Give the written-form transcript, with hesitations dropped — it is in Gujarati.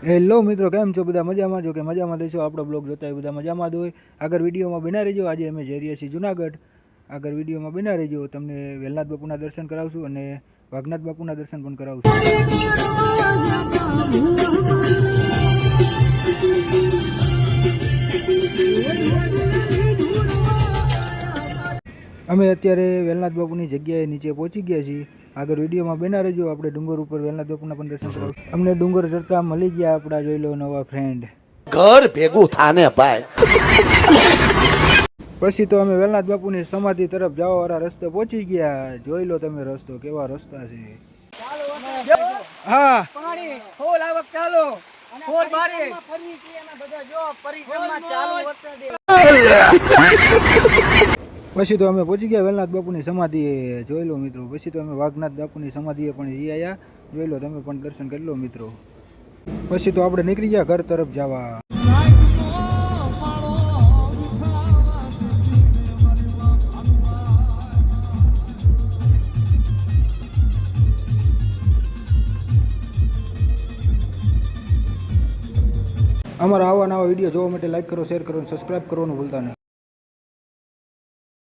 હેલો મિત્રો, કેમ છો? બધા મજામાં છો કે મજામાં થઈશો? આપણો બ્લોગ જોતા હોય બધા મજામાં જ હોય. આગળ વિડીયોમાં બના રહેજો. આજે અમે જઈ રહ્યા છીએ જુનાગઢ. આગળ વિડીયોમાં બના રહેજો. તમને વેલનાથ બાપુના દર્શન કરાવશું અને વાઘનાથ બાપુના દર્શન પણ કરાવશું. અમે અત્યારે વેલનાથ બાપુની જગ્યાએ નીચે પહોંચી ગયા છીએ. આગળ વિડીયોમાં બના રહેજો. આપણે ડુંગર ઉપર વેલનાથ બાપુના પણ દર્શન કરાવશું. અમને ડુંગર ચડતા મળી ગયા આપણા જોઈ લો નવા ફ્રેન્ડ. ઘર ભેગું થાને ભાઈ. પછી તો અમે વેલનાથ બાપુની સમાધિ તરફ જવા વાળા રસ્તે પહોંચી ગયા. જોઈ લો તમે રસ્તો, કેવા રસ્તા છે. હા, પાણી ફૂલ આવક ચાલો ફૂલ બારી ફરી એના બધા જો પરિક્રમા ચાલુ પછી તો અમે પહોંચી ગયા વેલનાથ બાપુની સમાધિએ. જોઈ લો મિત્રો. પછી તો અમે વાઘનાથ બાપુની સમાધિએ પણ જઈ આવ્યા. જોઈ લો તમે પણ દર્શન કરી લો મિત્રો. પછી તો આપણે નીકળી ગયા ઘર તરફ જવા. અમારા આવા નવા વિડીયો જોવા માટે લાઈક કરો, શેર કરો અને સબસ્ક્રાઈબ કરવાનું ભૂલતા નહીં.